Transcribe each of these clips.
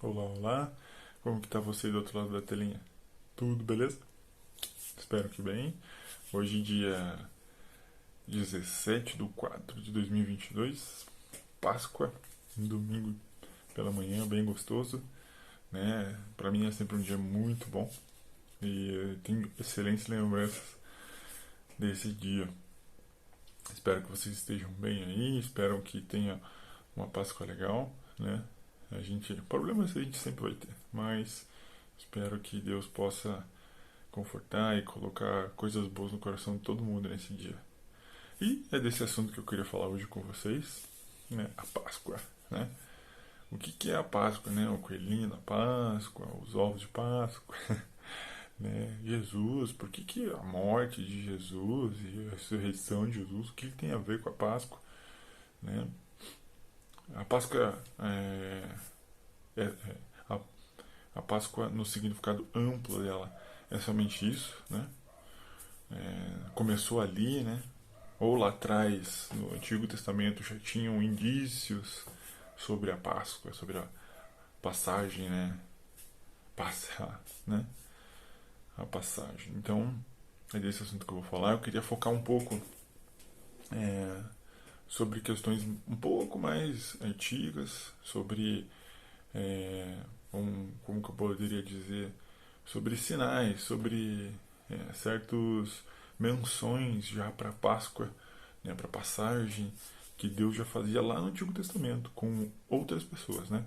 Olá, olá. Como que tá você do outro lado da telinha? Tudo beleza? Espero que bem. Hoje dia 17/4 de 2022, Páscoa, um domingo pela manhã, bem gostoso, né? Pra mim é sempre um dia muito bom e eu tenho excelentes lembranças desse dia. Espero que vocês estejam bem aí, espero que tenha uma Páscoa legal, né? Problemas a gente sempre vai ter, mas espero que Deus possa confortar e colocar coisas boas no coração de todo mundo nesse dia. E é desse assunto que eu queria falar hoje com vocês, né? A Páscoa, né? O que é a Páscoa, né? O coelhinho da Páscoa, os ovos de Páscoa, né? Jesus, por que a morte de Jesus e a ressurreição de Jesus, o que tem a ver com a Páscoa, né? A Páscoa é a, a Páscoa no significado amplo dela é somente isso, né? Começou ali, né? Ou lá atrás, no Antigo Testamento, já tinham indícios sobre a Páscoa, sobre a passagem, né? Passar, né? A passagem. Então, é desse assunto que eu vou falar. Eu queria focar um pouco sobre questões um pouco mais antigas, sobre, como que eu poderia dizer, sobre sinais, sobre certos menções já para a Páscoa, né, para a passagem que Deus já fazia lá no Antigo Testamento com outras pessoas, né,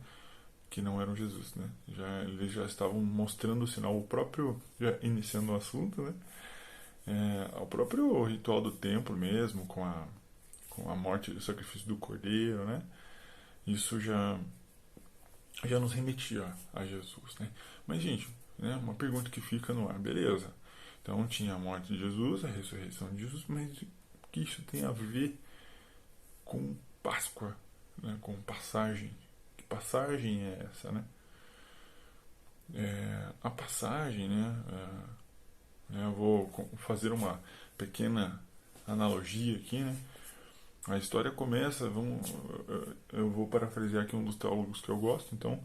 que não eram Jesus, né? Eles já estavam mostrando o sinal, o próprio, já iniciando o assunto, né? O próprio ritual do templo mesmo, com a morte e o sacrifício do cordeiro, né? Isso já nos remetia a Jesus, né? Mas, gente, né, uma pergunta que fica no ar, beleza. Então tinha a morte de Jesus, a ressurreição de Jesus, mas o que isso tem a ver com Páscoa, né, com passagem? Que passagem é essa, né? A passagem, né? Eu vou fazer uma pequena analogia aqui, né? A história começa, eu vou parafrasear aqui um dos teólogos que eu gosto, então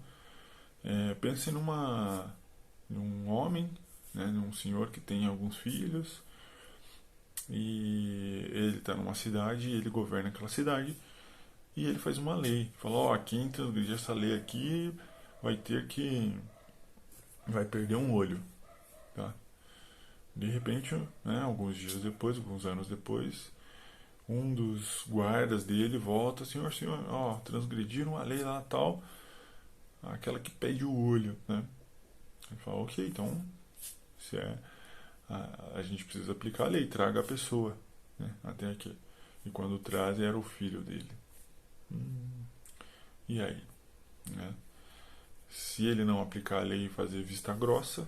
pense num homem, né, num senhor que tem alguns filhos e ele está numa cidade, ele governa aquela cidade e ele faz uma lei, fala, ó, quem transgredir essa lei aqui vai ter que vai perder um olho, tá? De repente, né, alguns dias depois, alguns anos depois, um dos guardas dele volta, senhor, ó, transgrediram a lei lá tal, aquela que pede o olho, né? Ele fala, ok, então se é, a gente precisa aplicar a lei, traga a pessoa, né, até aqui. E quando traz era o filho dele. E aí, né? Se ele não aplicar a lei e fazer vista grossa,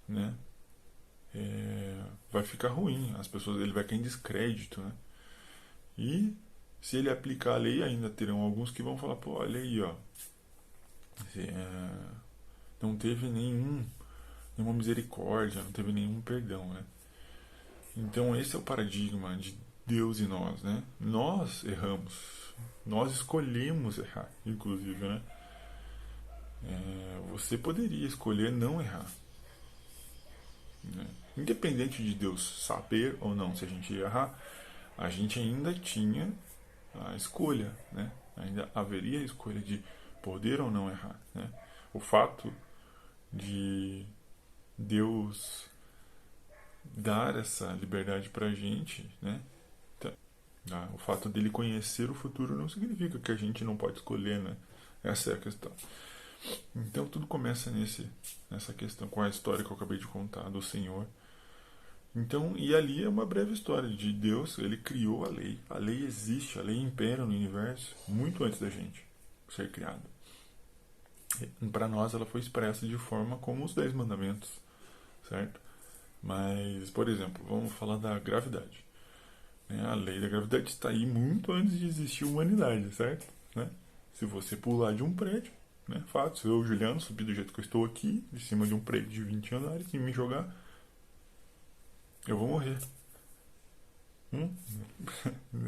né, vai ficar ruim, as pessoas, ele vai cair em descrédito, né? E se ele aplicar a lei, ainda terão alguns que vão falar, pô, olha aí, ó, não teve nenhuma misericórdia, não teve nenhum perdão, né? Então esse é o paradigma de Deus e nós, né? Nós erramos, nós escolhemos errar, inclusive, né? Você poderia escolher não errar, né? Independente de Deus saber ou não se a gente ia errar, a gente ainda tinha a escolha, né? Ainda haveria a escolha de poder ou não errar, né? O fato de Deus dar essa liberdade pra gente, né? O fato dele conhecer o futuro não significa que a gente não pode escolher, né? Essa é a questão. Então tudo começa nessa questão, com a história que eu acabei de contar do Senhor. Então, e ali é uma breve história de Deus, ele criou a lei. A lei existe, a lei impera no universo muito antes da gente ser criado. Para nós ela foi expressa de forma como os 10 mandamentos, certo? Mas, por exemplo, vamos falar da gravidade. A lei da gravidade está aí muito antes de existir a humanidade, certo? Né? Se você pular de um prédio, né? Fato, se eu, Juliano, subir do jeito que eu estou aqui, de cima de um prédio de 20 andares e me jogar, eu vou morrer. Hum?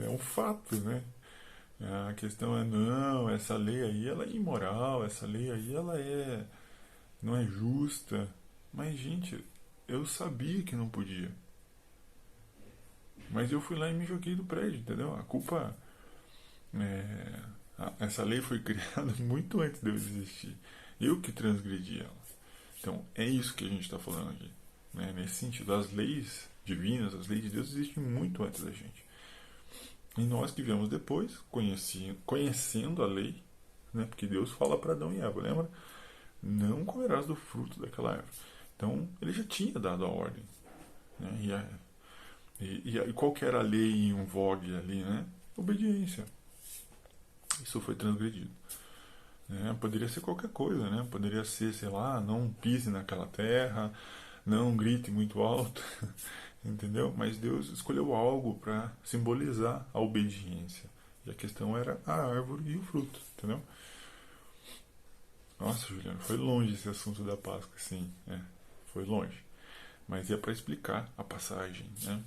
É um fato, né? A questão é, não, essa lei aí ela é imoral, essa lei aí não é justa. Mas, gente, eu sabia que não podia. Mas eu fui lá e me joguei do prédio, entendeu? A culpa essa lei foi criada muito antes de eu existir. Eu que transgredi ela. Então, é isso que a gente está falando aqui. Né? Nesse sentido, as leis divinas, as leis de Deus existem muito antes da gente. E nós que viemos depois, conhecendo a lei, né? Porque Deus fala para Adão e Eva, lembra? Não comerás do fruto daquela árvore. Então, ele já tinha dado a ordem. Né? E qual que era a lei em vogue ali, né? Obediência. Isso foi transgredido. Né? Poderia ser qualquer coisa, né? Poderia ser, sei lá, não pise naquela terra, não grite muito alto, entendeu? Mas Deus escolheu algo para simbolizar a obediência. E a questão era a árvore e o fruto, entendeu? Nossa, Juliano, foi longe esse assunto da Páscoa, sim, foi longe. Mas é para explicar a passagem, né?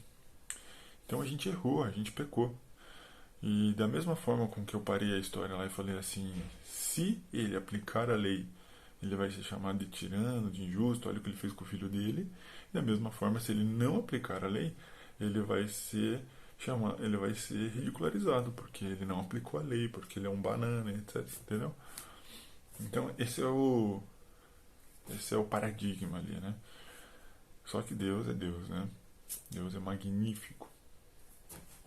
Então a gente errou, a gente pecou. E da mesma forma com que eu parei a história lá e falei assim, se ele aplicar a lei, ele vai ser chamado de tirano, de injusto, olha o que ele fez com o filho dele. E da mesma forma, se ele não aplicar a lei, ele vai ser ridicularizado, porque ele não aplicou a lei, porque ele é um banana, etc. Entendeu? Então esse é o paradigma ali, né? Só que Deus é Deus, né? Deus é magnífico.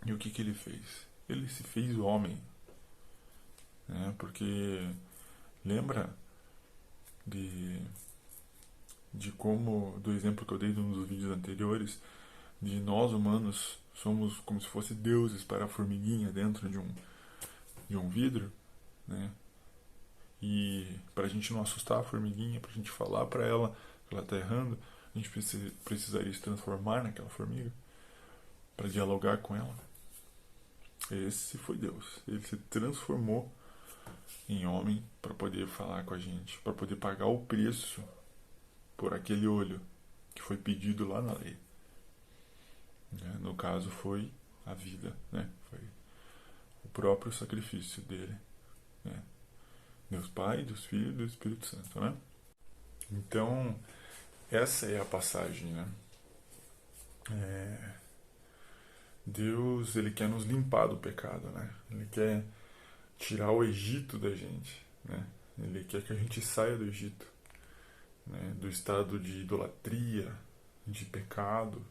E o que que ele fez? Ele se fez homem, né? Porque lembra de como, do exemplo que eu dei nos vídeos anteriores, de nós humanos somos como se fossem deuses para a formiguinha dentro de um vidro, né? E para a gente não assustar a formiguinha, para a gente falar para ela que ela está errando, a gente precisaria se transformar naquela formiga para dialogar com ela. Esse foi Deus. Ele se transformou em homem para poder falar com a gente, para poder pagar o preço por aquele olho que foi pedido lá na lei. Né? No caso foi a vida, né? Foi o próprio sacrifício dele. Né? Deus Pai, Deus Filho e do Espírito Santo. Né? Então, essa é a passagem. Né? Deus ele quer nos limpar do pecado. Né? Ele quer tirar o Egito da gente. Né? Ele quer que a gente saia do Egito. Né? Do estado de idolatria, de pecado,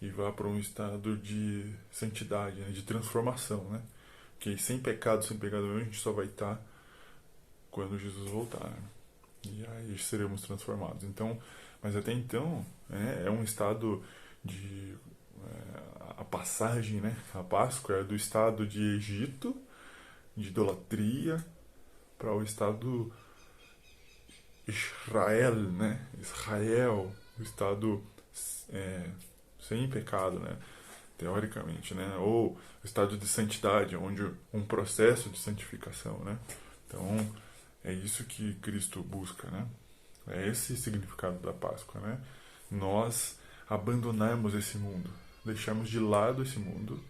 e vá para um estado de santidade, né? De transformação, né? Porque sem pecado, sem pecador, a gente só vai estar quando Jesus voltar, né? E aí seremos transformados. Então, mas até então, é um estado de a passagem, né? A Páscoa é do estado de Egito, de idolatria, para o estado Israel, né? Israel, o estado sem pecado, né? Teoricamente, né? Ou o estado de santidade, onde um processo de santificação, né? Então, é isso que Cristo busca, né? É esse significado da Páscoa, né? Nós abandonarmos esse mundo, deixarmos de lado esse mundo,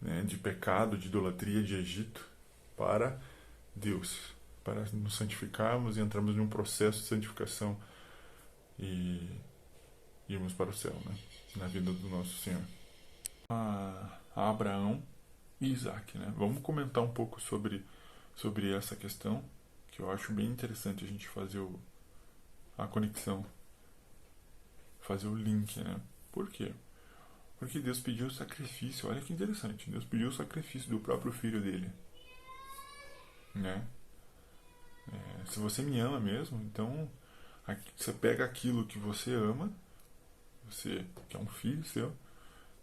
né? De pecado, de idolatria, de Egito, para Deus, para nos santificarmos e entrarmos em um processo de santificação e irmos para o céu, né? Na vida do nosso Senhor. A Abraão e Isaac, né? Vamos comentar um pouco sobre essa questão, que eu acho bem interessante a gente fazer a conexão, fazer o link, né? Por quê? Porque Deus pediu o sacrifício, olha que interessante, Deus pediu o sacrifício do próprio filho dele, né? Se você me ama mesmo, então você pega aquilo que você ama, você que é um filho seu,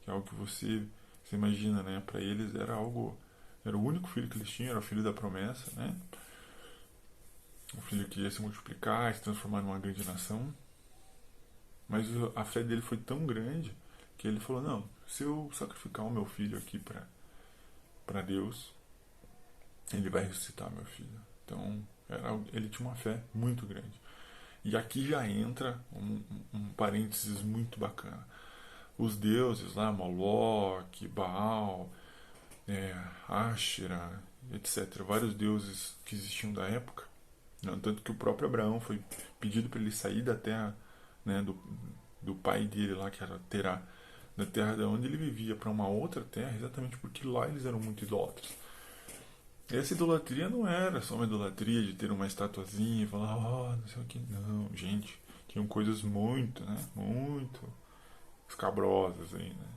que é algo que você imagina, né? Para eles era o único filho que eles tinham, era o filho da promessa, né? O filho que ia se multiplicar, se transformar numa grande nação. Mas a fé dele foi tão grande que ele falou: não, se eu sacrificar o meu filho aqui para Deus, ele vai ressuscitar meu filho. Então ele tinha uma fé muito grande. E aqui já entra um parênteses muito bacana. Os deuses lá, Moloque, Baal, Ashera, etc. Vários deuses que existiam da época. Né? Tanto que o próprio Abraão foi pedido para ele sair da terra, né, do pai dele lá, que era Terá, da terra de onde ele vivia, para uma outra terra, exatamente porque lá eles eram muito idólatras. Essa idolatria não era só uma idolatria de ter uma estatuazinha e falar, não sei o que. Não, gente, tinham coisas muito, né, muito escabrosas aí, né.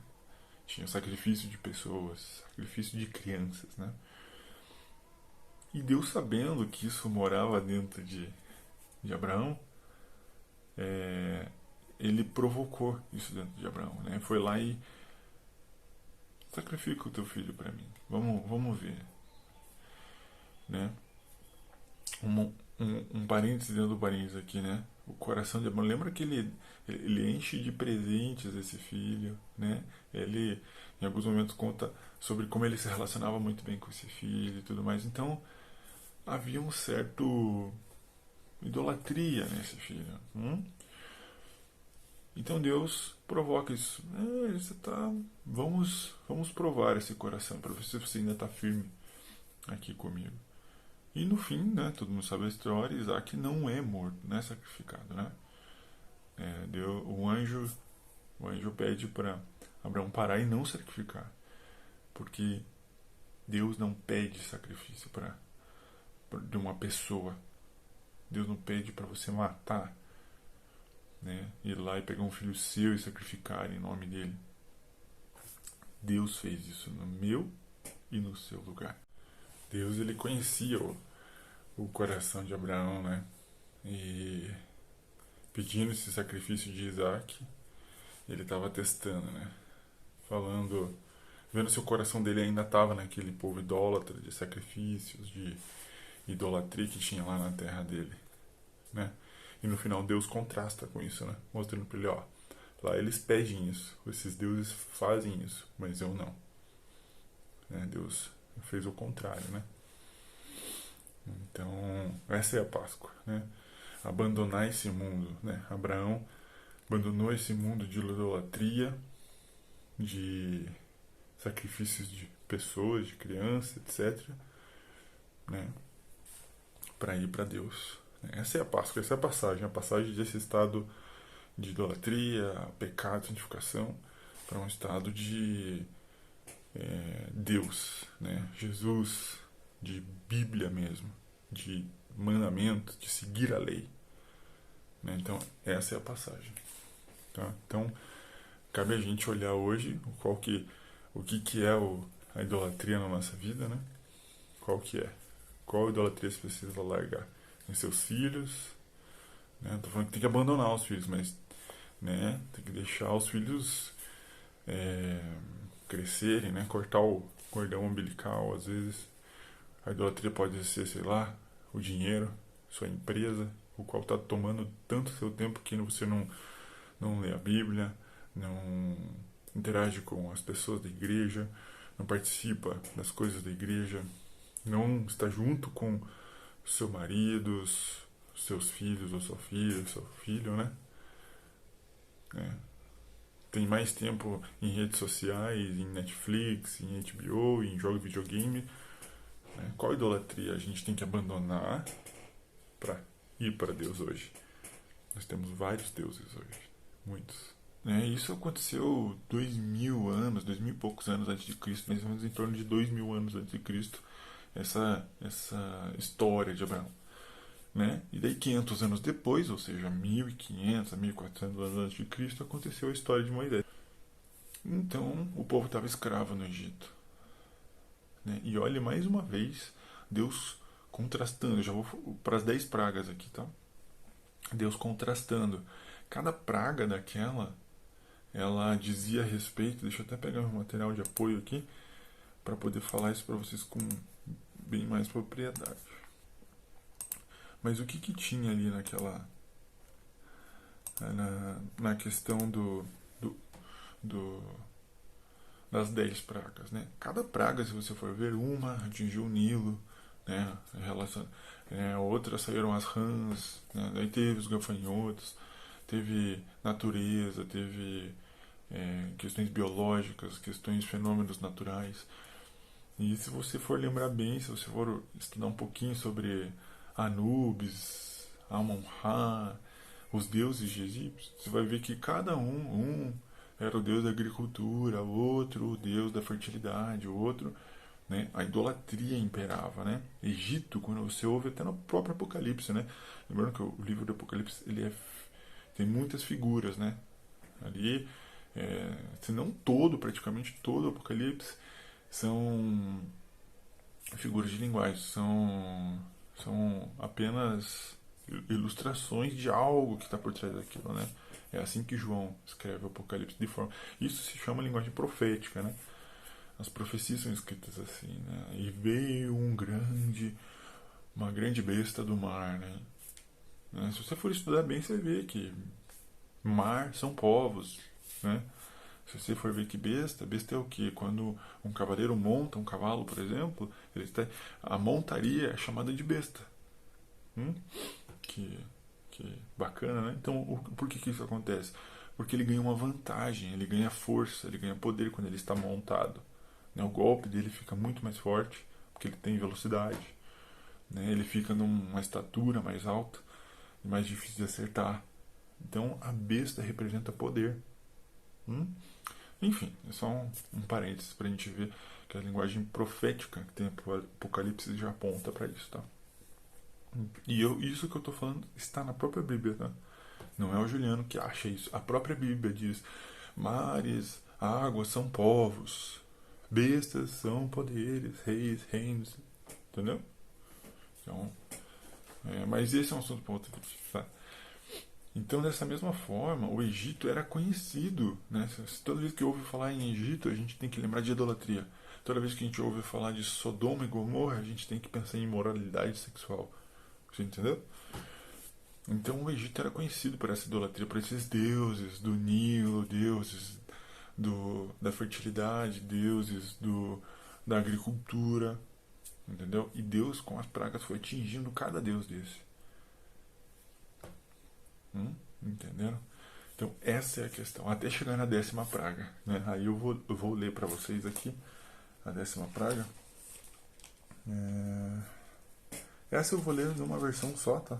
Tinha sacrifício de pessoas, sacrifício de crianças, né. E Deus, sabendo que isso morava dentro de Abraão, ele provocou isso dentro de Abraão, né. Foi lá e sacrifica o teu filho para mim. Vamos ver, né. Um parênteses dentro do parênteses aqui, né? O coração de Abraão. Lembra que ele enche de presentes esse filho, né? Ele, em alguns momentos, conta sobre como ele se relacionava muito bem com esse filho e tudo mais. Então, havia um certo idolatria nesse filho. Então Deus provoca isso. Você tá, vamos provar esse coração para ver se você ainda está firme aqui comigo. E no fim, né, todo mundo sabe a história, Isaac não é morto, não é sacrificado, né? O anjo pede para Abraão parar e não sacrificar, porque Deus não pede sacrifício de uma pessoa. Deus não pede para você matar, né? Ir lá e pegar um filho seu e sacrificar em nome dele. Deus fez isso no meu e no seu lugar. Deus, ele conhecia o coração de Abraão, né? E pedindo esse sacrifício de Isaac, ele estava testando, né? Falando, vendo se o coração dele ainda estava naquele povo idólatra de sacrifícios, de idolatria que tinha lá na terra dele, né? E no final Deus contrasta com isso, né? Mostrando para ele, lá eles pedem isso, esses deuses fazem isso, mas eu não. Né? Deus fez o contrário, né? Então, essa é a Páscoa, né? Abandonar esse mundo, né? Abraão abandonou esse mundo de idolatria, de sacrifícios de pessoas, de crianças, etc., né? Para ir para Deus. Essa é a Páscoa, essa é a passagem desse estado de idolatria, pecado, santificação, para um estado de Deus, né? Jesus, de Bíblia mesmo, de mandamento, de seguir a lei. Né? Então, essa é a passagem. Tá? Então, cabe a gente olhar hoje o que é a idolatria na nossa vida, né? Qual que é? Qual idolatria você precisa largar? Em seus filhos, né? Não tô falando que tem que abandonar os filhos, mas, né, tem que deixar os filhos crescerem, né? Cortar o cordão umbilical, às vezes. A idolatria pode ser, sei lá, o dinheiro, sua empresa, o qual está tomando tanto seu tempo que você não lê a Bíblia, não interage com as pessoas da igreja, não participa das coisas da igreja, não está junto com seu marido, seus filhos ou sua filha, seu filho, né? Tem mais tempo em redes sociais, em Netflix, em HBO, em jogo de videogame. Né? Qual idolatria a gente tem que abandonar para ir para Deus hoje? Nós temos vários deuses hoje, muitos. Isso aconteceu 2000 anos, 2000 e poucos anos antes de Cristo, mais ou menos em torno de 2000 anos antes de Cristo, essa história de Abraão. Né? E daí 500 anos depois, ou seja, 1500 a 1400 anos antes de Cristo, aconteceu a história de Moisés. Então, o povo estava escravo no Egito. Né? E olha, mais uma vez, Deus contrastando, eu já vou para as 10 pragas aqui, tá? Deus contrastando. Cada praga daquela, ela dizia a respeito, deixa eu até pegar um material de apoio aqui, para poder falar isso para vocês com bem mais propriedade. Mas o que tinha ali naquela... na questão das 10 pragas, né? Cada praga, se você for ver, uma atingiu o Nilo, né? Outras saíram as rãs, né? Daí teve os gafanhotos, teve natureza, teve questões biológicas, questões fenômenos naturais. E se você for lembrar bem, se você for estudar um pouquinho sobre Anubis, Amon-Ra, os deuses egípcios, você vai ver que cada um era o deus da agricultura, o outro o deus da fertilidade, o outro, né, a idolatria imperava, né? Egito, quando você ouve até no próprio Apocalipse, né? Lembrando que o livro do Apocalipse tem muitas figuras, né? Ali, se não todo, praticamente todo o Apocalipse são figuras de linguagem, são apenas ilustrações de algo que está por trás daquilo, né? É assim que João escreve o Apocalipse de forma. Isso se chama linguagem profética, né? As profecias são escritas assim, né? E veio uma grande besta do mar, né? Se você for estudar bem, você vê que mar são povos, né? Se você for ver que besta é o que? Quando um cavaleiro monta um cavalo, por exemplo, a montaria é chamada de besta. Hum? Que, que bacana, né? Então, por que isso acontece? Porque ele ganha uma vantagem, ele ganha força, ele ganha poder quando ele está montado. Né? O golpe dele fica muito mais forte, porque ele tem velocidade. Né? Ele fica numa estatura mais alta e mais difícil de acertar. Então, a besta representa poder. Hum? Enfim, é só um parênteses para a gente ver que a linguagem profética que tem o Apocalipse já aponta para isso, tá? E isso que eu estou falando está na própria Bíblia, tá? Não é o Juliano que acha isso. A própria Bíblia diz: mares, águas são povos, bestas são poderes, reis, reinos, entendeu? Então, mas esse é um assunto para outro vídeo, tá? Então, dessa mesma forma, o Egito era conhecido, né? Toda vez que ouve falar em Egito, a gente tem que lembrar de idolatria. Toda vez que a gente ouve falar de Sodoma e Gomorra, a gente tem que pensar em imoralidade sexual. Você entendeu? Então, o Egito era conhecido por essa idolatria, por esses deuses do Nilo, deuses da fertilidade, deuses da agricultura, entendeu? E Deus, com as pragas, foi atingindo cada deus desse. Entenderam? Então, essa é a questão. Até chegar na 10ª praga. Né? Aí eu vou ler para vocês aqui a 10ª praga. Essa eu vou ler numa versão só, tá?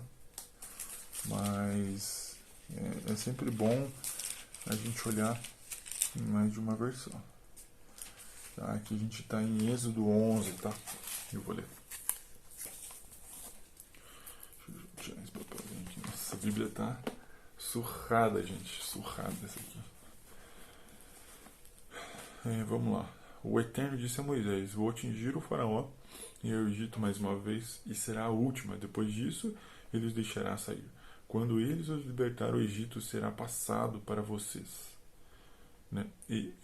Mas é sempre bom a gente olhar em mais de uma versão. Tá? Aqui a gente está em Êxodo 11, tá? Eu vou ler. Deixa eu tirar esse papelzinho aqui. Nossa, a Bíblia tá surrada, gente. Surrada essa aqui. Vamos lá. O Eterno disse a Moisés: vou atingir o faraó e o Egito mais uma vez, e será a última. Depois disso, ele os deixará sair. Quando eles os libertar, o Egito será passado para vocês. Né? E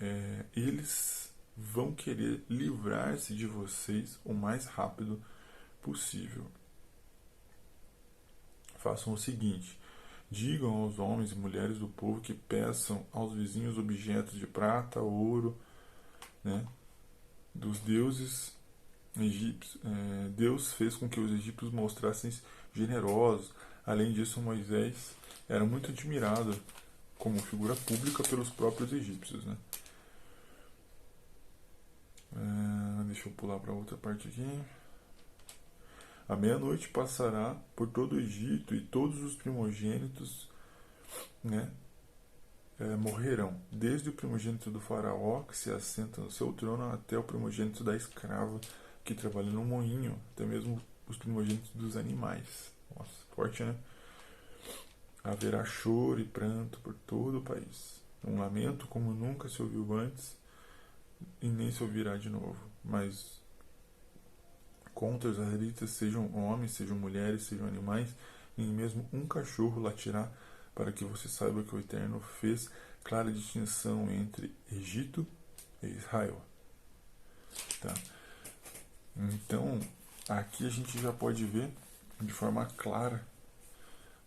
eles vão querer livrar-se de vocês o mais rápido possível. Façam o seguinte: digam aos homens e mulheres do povo que peçam aos vizinhos objetos de prata, ouro, né, dos deuses egípcios. Deus fez com que os egípcios mostrassem generosos. Além disso, Moisés era muito admirado como figura pública pelos próprios egípcios. Né? Deixa eu pular para outra parte aqui. À meia-noite passará por todo o Egito e todos os primogênitos, né, morrerão, desde o primogênito do faraó, que se assenta no seu trono, até o primogênito da escrava, que trabalha no moinho, até mesmo os primogênitos dos animais. Nossa, forte, né? Haverá choro e pranto por todo o país. Um lamento como nunca se ouviu antes e nem se ouvirá de novo. Mas contra os israelitas, sejam homens, sejam mulheres, sejam animais, nem mesmo um cachorro latirá, para que você saiba que o Eterno fez clara distinção entre Egito e Israel. Tá? Então, aqui a gente já pode ver de forma clara,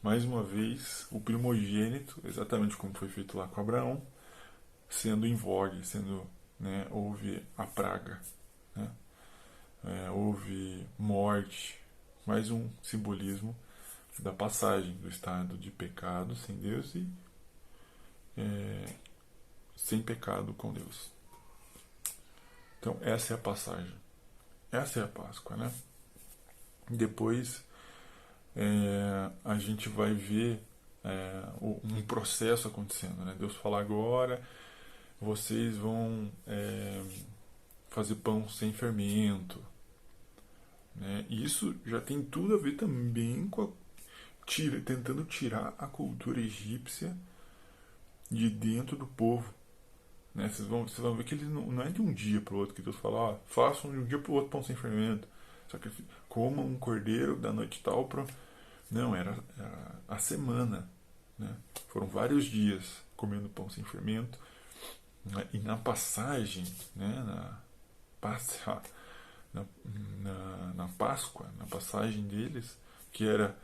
mais uma vez, o primogênito, exatamente como foi feito lá com Abraão, sendo em vogue, né, houve a praga, né? Houve morte, mais um simbolismo da passagem do estado de pecado sem Deus e sem pecado com Deus. Então essa é a passagem. Essa é a Páscoa, né? Depois a gente vai ver um processo acontecendo, né? Deus fala agora, vocês vão fazer pão sem fermento, né? E isso já tem tudo a ver também com tentando tirar a cultura egípcia de dentro do povo. Né? Vocês vão ver que ele não é de um dia para o outro que Deus fala, ó, façam de um dia para o outro pão sem fermento. Só que comam um cordeiro da noite tal para. Não, era a semana. Né? Foram vários dias comendo pão sem fermento. Né? E na passagem, né, Páscoa, na Páscoa, na passagem deles, que era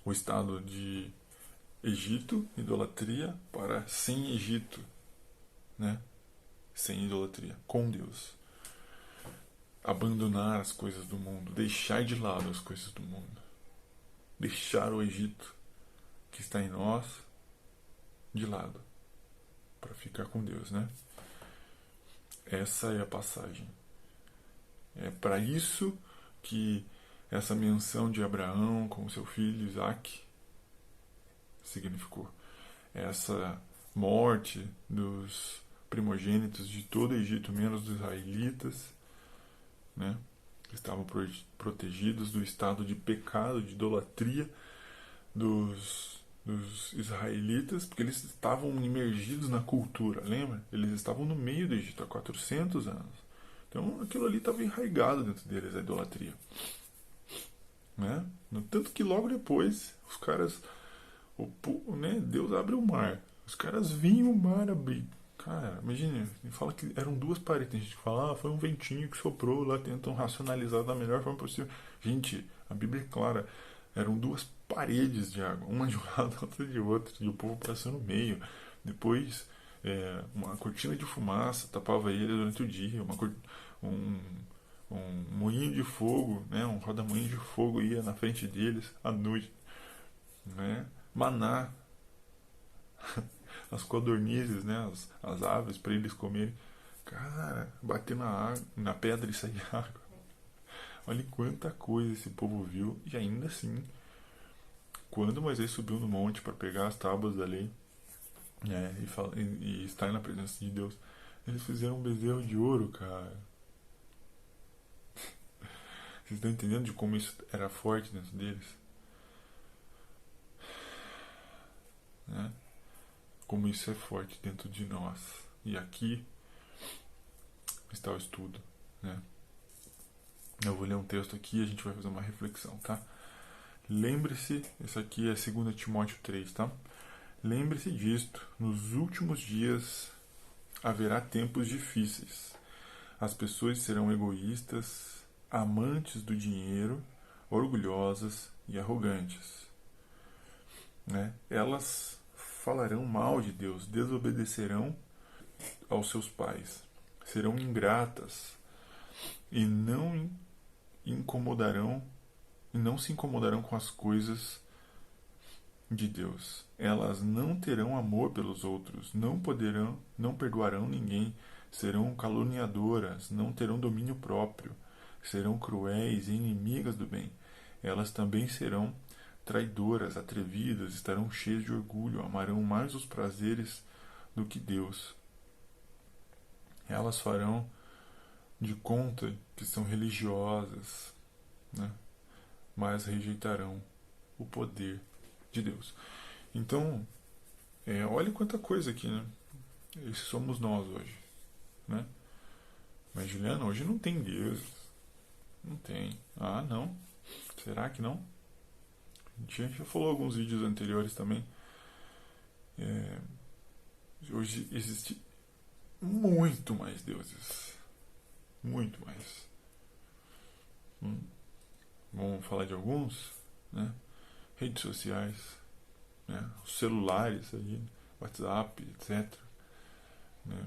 o estado de Egito, idolatria, para sem Egito, né? Sem idolatria, com Deus. Abandonar as coisas do mundo, deixar de lado as coisas do mundo. Deixar o Egito que está em nós de lado, para ficar com Deus, né? Essa é a passagem. É para isso que essa menção de Abraão com seu filho Isaac significou. Essa morte dos primogênitos de todo o Egito, menos dos israelitas, né? Que estavam protegidos do estado de pecado, de idolatria dos israelitas, porque eles estavam imergidos na cultura, lembra? Eles estavam no meio do Egito há 400 anos. Então aquilo ali estava enraizado dentro deles, a idolatria. Né? No tanto que logo depois, os caras, né, Deus abre o mar. Os caras vinham o mar abrir. Cara, imagina, fala que eram duas paredes. Tem gente que fala, foi um ventinho que soprou lá, tentam racionalizar da melhor forma possível. Gente, a Bíblia é clara, eram duas paredes de água, uma de um lado, outra de outro, e o povo passando no meio. Depois, uma cortina de fumaça tapava ele durante o dia, um, um moinho de fogo, né, um roda-moinho de fogo ia na frente deles à noite, né? Maná, as codornizes, né, as aves para eles comerem. Cara, bater na água, na pedra e sair água. Olha quanta coisa esse povo viu e ainda assim, quando Moisés subiu no monte para pegar as tábuas da lei, né, e estar na presença de Deus, eles fizeram um bezerro de ouro, cara. Vocês estão entendendo de como isso era forte dentro deles? Né? Como isso é forte dentro de nós. E aqui está o estudo. Né? Eu vou ler um texto aqui e a gente vai fazer uma reflexão, tá? Lembre-se, isso aqui é 2 Timóteo 3, tá? Lembre-se disto, nos últimos dias haverá tempos difíceis. As pessoas serão egoístas, amantes do dinheiro, orgulhosas e arrogantes. Né? Elas falarão mal de Deus, desobedecerão aos seus pais, serão ingratas e incomodarão e não se incomodarão com as coisas de Deus. Elas não terão amor pelos outros, não perdoarão ninguém, serão caluniadoras, não terão domínio próprio, serão cruéis e inimigas do bem. Elas também serão traidoras, atrevidas, estarão cheias de orgulho, amarão mais os prazeres do que Deus. Elas farão de conta que são religiosas, né? Mas rejeitarão o poder de Deus. Então, olha quanta coisa aqui, né? Esses somos nós hoje, né? Mas Juliana, hoje não tem Deus. Não tem. Ah, não. Será que não? A gente já falou em alguns vídeos anteriores também. Hoje existe muito mais deuses. Muito mais. Vamos falar de alguns, né? Redes sociais, né? Os celulares aí, WhatsApp, etc. Né?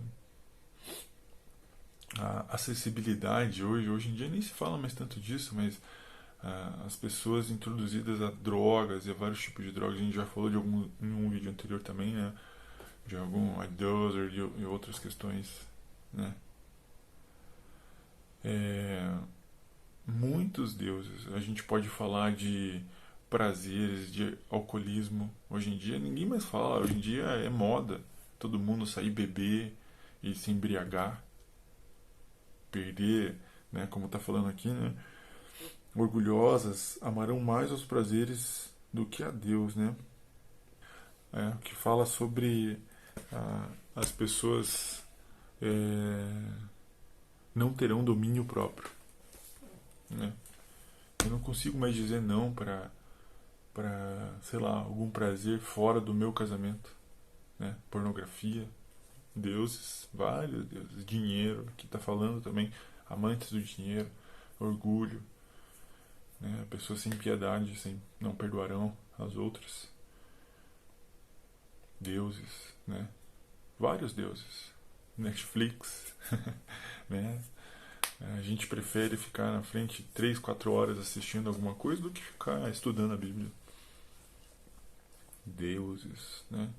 A acessibilidade hoje em dia nem se fala mais tanto disso, mas as pessoas introduzidas a drogas e a vários tipos de drogas, a gente já falou de em um vídeo anterior também, né? De algum idoser e outras questões, né? É, muitos deuses. A gente pode falar de prazeres, de alcoolismo. Hoje em dia ninguém mais fala, hoje em dia é moda todo mundo sair beber e se embriagar, perder, né, como está falando aqui, né? Orgulhosas amarão mais os prazeres do que a Deus, né? Que fala sobre as pessoas não terão domínio próprio, né? Eu não consigo mais dizer não para, sei lá, algum prazer fora do meu casamento, né? Pornografia, deuses, vários deuses, dinheiro, que está falando também, amantes do dinheiro, orgulho, né? Pessoas sem piedade, sem, não perdoarão as outras, deuses, né? Vários deuses, Netflix, né? A gente prefere ficar na frente 3, 4 horas assistindo alguma coisa do que ficar estudando a Bíblia. Deuses, né?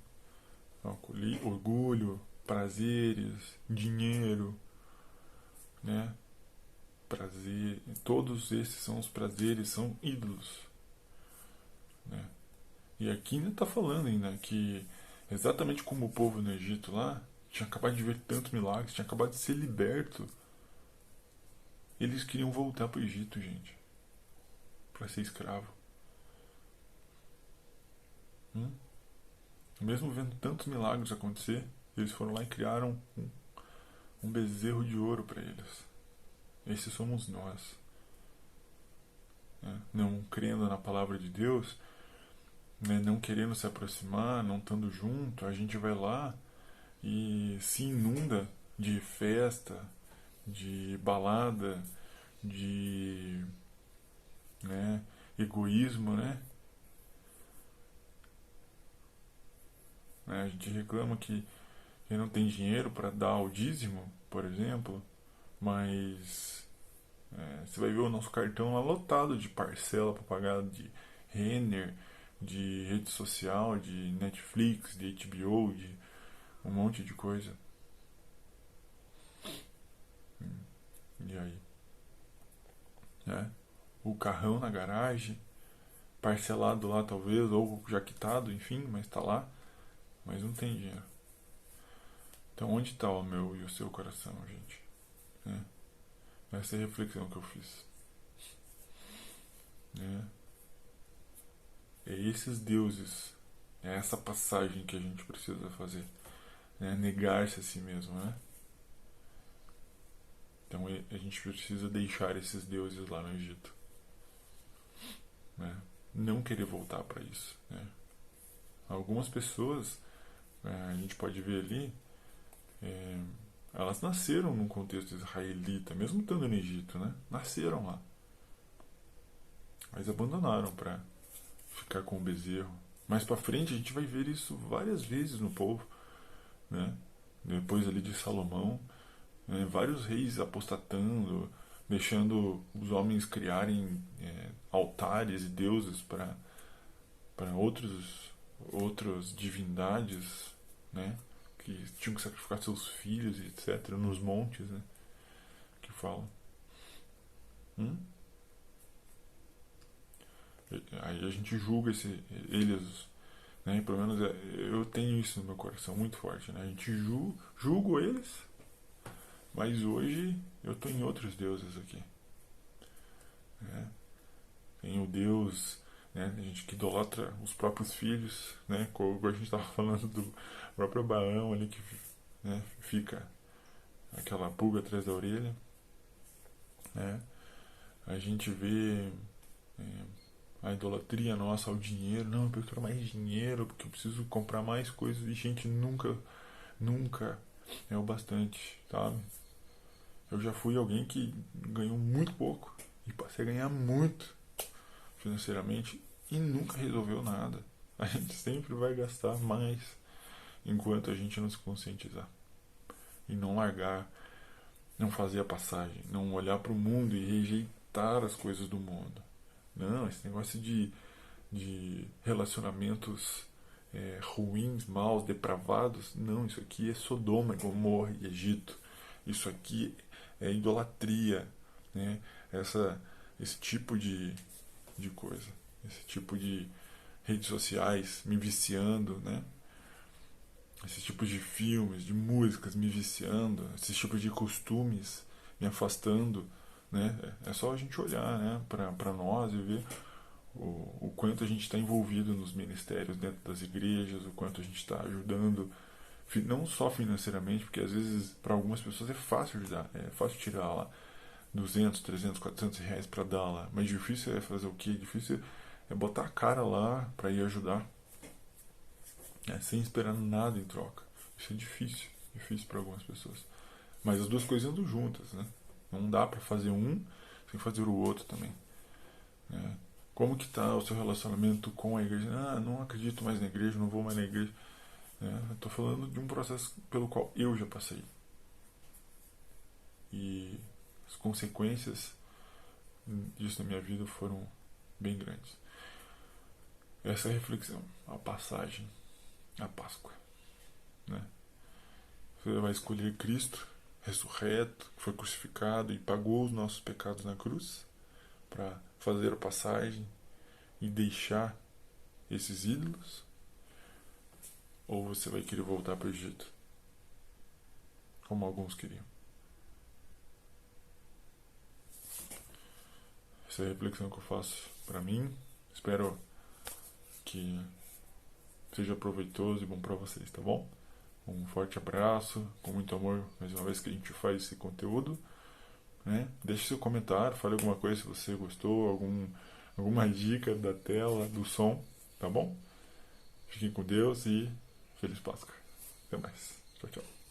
Orgulho, prazeres, dinheiro, né? Prazer, todos esses são os prazeres, são ídolos, né? E aqui ainda está falando ainda que exatamente como o povo no Egito lá tinha acabado de ver tantos milagres, tinha acabado de ser liberto, eles queriam voltar para o Egito, gente, para ser escravo. Hum? Mesmo vendo tantos milagres acontecer, eles foram lá e criaram um bezerro de ouro para eles. Esses somos nós, né? Não crendo na palavra de Deus, né? Não querendo se aproximar, não estando junto, a gente vai lá e se inunda de festa, de balada, de, né, egoísmo, né? A gente reclama que não tem dinheiro para dar o dízimo, por exemplo, mas você vai ver o nosso cartão lá lotado de parcela para pagar de Renner, de rede social, de Netflix, de HBO, de um monte de coisa. E aí? Né? O carrão na garagem, parcelado lá talvez, ou já quitado, enfim, mas está lá, mas não tem dinheiro. Então onde está o meu e o seu coração, gente? Né? Essa é a reflexão que eu fiz. Né? É esses deuses, é essa passagem que a gente precisa fazer, né? Negar-se a si mesmo, né? Então a gente precisa deixar esses deuses lá no Egito, né? Não querer voltar para isso, né? Algumas pessoas, a gente pode ver ali, é, elas nasceram num contexto israelita, mesmo estando no Egito, né? Nasceram lá, mas abandonaram para ficar com o bezerro. Mais para frente a gente vai ver isso várias vezes no povo, né? Depois ali de Salomão, né? Vários reis apostatando, deixando os homens criarem altares e deuses para outras divindades, né? Que tinham que sacrificar seus filhos, etc. Nos montes, né? Que falam. Hum? Aí a gente julga eles, né? Pelo menos eu tenho isso no meu coração muito forte, né? A gente julgo eles, mas hoje eu estou em outros deuses aqui, né? Tem o Deus, né? A gente que idolatra os próprios filhos, né? Como a gente estava falando do próprio Abraão ali que, né, fica aquela pulga atrás da orelha, né? A gente vê é, a idolatria nossa ao dinheiro. Não, porque eu quero mais dinheiro, porque eu preciso comprar mais coisas. E gente, nunca é o bastante, sabe? Eu já fui alguém que ganhou muito pouco e passei a ganhar muito financeiramente e nunca resolveu nada. A gente sempre vai gastar mais enquanto a gente não se conscientizar e não largar, não fazer a passagem, não olhar para o mundo e rejeitar as coisas do mundo. Não, esse negócio de relacionamentos ruins, maus, depravados, não, isso aqui é Sodoma, Gomorra e Egito. Isso aqui é idolatria, né? Esse tipo de coisa, esse tipo de redes sociais me viciando, né? Esses tipos de filmes, de músicas me viciando, esses tipos de costumes me afastando, né? É só a gente olhar, né, para nós e ver o quanto a gente está envolvido nos ministérios dentro das igrejas, o quanto a gente está ajudando, não só financeiramente, porque às vezes para algumas pessoas é fácil ajudar, é fácil tirar lá 200, 300, 400 reais para dar lá, mas difícil é fazer o quê? Difícil é botar a cara lá para ir ajudar, sem esperar nada em troca. Isso é difícil, difícil para algumas pessoas. Mas as duas coisas andam juntas, né? Não dá para fazer um sem fazer o outro também, né? Como que está o seu relacionamento com a igreja? Ah, não acredito mais na igreja, não vou mais na igreja. Estou falando de um processo pelo qual eu já passei. E as consequências disso na minha vida foram bem grandes. Essa é a reflexão, a passagem, a Páscoa, né? Você vai escolher Cristo, ressurreto, que foi crucificado e pagou os nossos pecados na cruz, para fazer a passagem e deixar esses ídolos? Ou você vai querer voltar para o Egito, como alguns queriam? Essa é a reflexão que eu faço para mim. Espero que seja proveitoso e bom para vocês, tá bom? Um forte abraço, com muito amor, mais uma vez que a gente faz esse conteúdo, né? Deixe seu comentário, fale alguma coisa se você gostou, alguma dica da tela, do som, tá bom? Fiquem com Deus e feliz Páscoa. Até mais. Tchau, tchau.